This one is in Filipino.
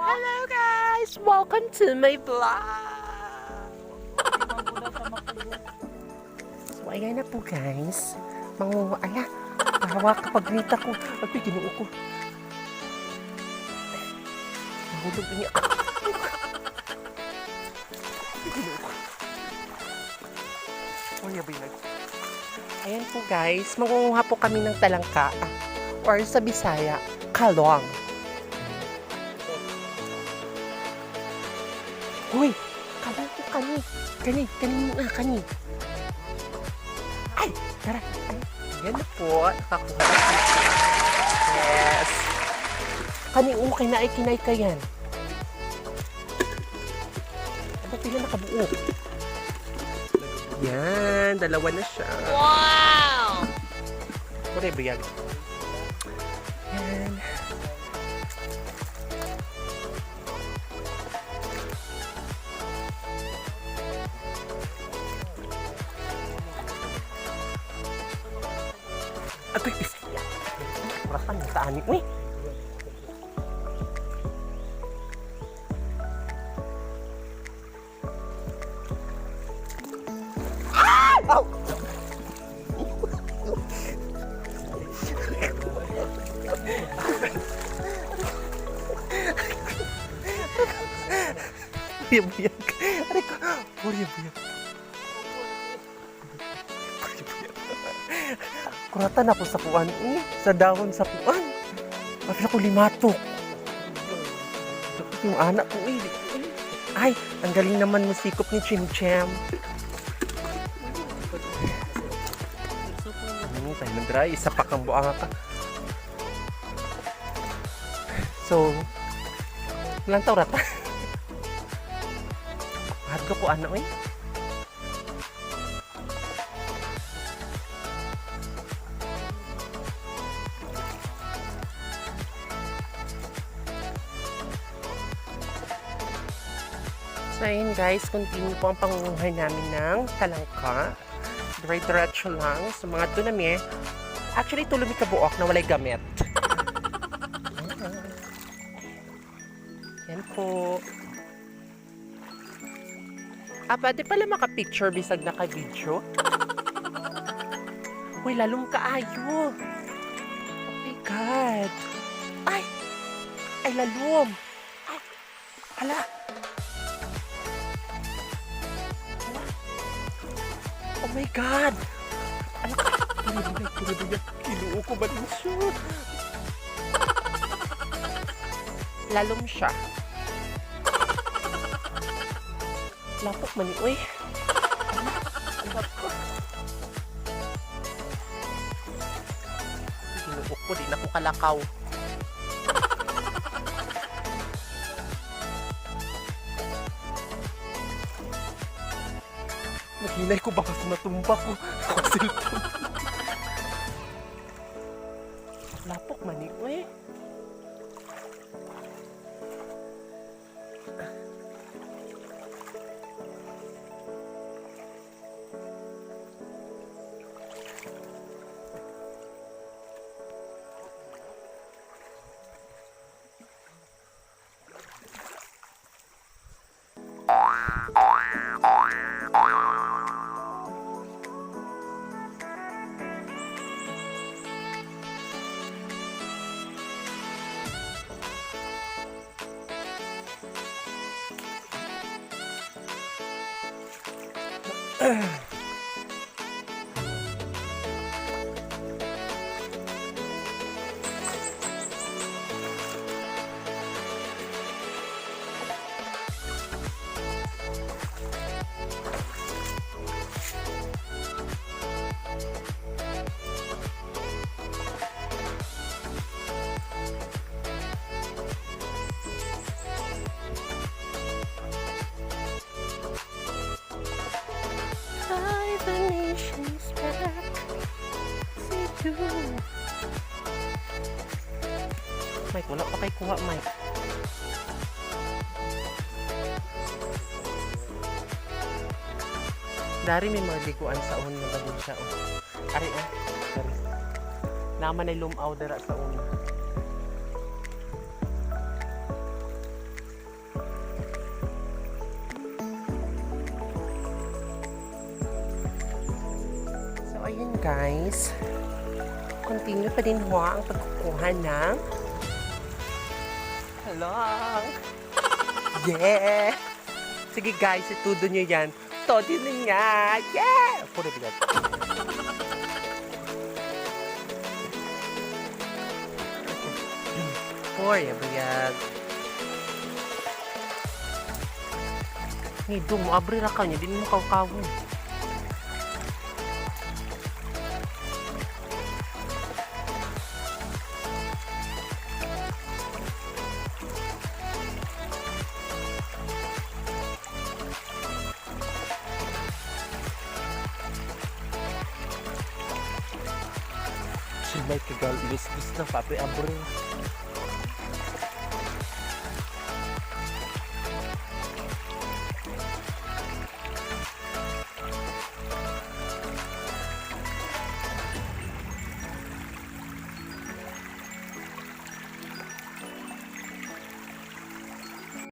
Hello guys! Welcome to my vlog! So ayan na po guys. Ala, mahawa kapag nita ko. Agpay, ginoo ko. Mahulog niya. Ginoo ko. Ayan po guys, mangunguha po kami ng talangka. Or sa Bisaya, kalong. Uy, kabal po kani. Kani. Ay, tara. Ay, yan na po. Nakakuha na po. Yes. Kani, okay na ay kinay ka yan. Ano pila nakabuo? Yan, dalawa na siya. Wow! Kore, biyag. Yan. Agoy, bisaya. Rasan na sa ani. Uy! Ah! Oh! Buyag. Aray ko. Buyag. Kuratan ako sa kuan. Sa dahon sa kuan. Mapila ko limatok. Yung anak ko Ay, ang galing naman musikop ni Chim Cham. Tayo nag-dry. Isa pa kang buanga ka. So, ilang taon rata? Hadgo ko ano eh. So ayun guys, continue po ang pangunguhay namin ng talangka. Diretso lang sa mga dunami. Actually, ito lumi kabuok na walay gamit. Yan po. Pwede pala maka-picture bisag naka-video. Uy, lalong kaayo. Oh my God. Ay, lalom. Ay, hala. Oh my God. Tulad. Kinuo ko ba din siya? Lalom siya. Lapok man uy. Kinuo ko, di na ko kalakaw. Maghinay ko baka matumba ko. Ako cellphone. Lapok man uy. Mike, wala pa kay kuha, Mike. Dari may mga liguan sa una na din siya. Ari, Dari. Naman ay lumaw dara sa una. Ayun guys. Continue pa din ho ang pagkukuha ng kalong. Yeah! Sige guys, itudo nyo yan. Todo nyo nga! Yeah! Puro bigat. Puro bigat. Ngidong mo, abri ra ka niya. Di mo kawkawin. May kagal ilis na papi abri.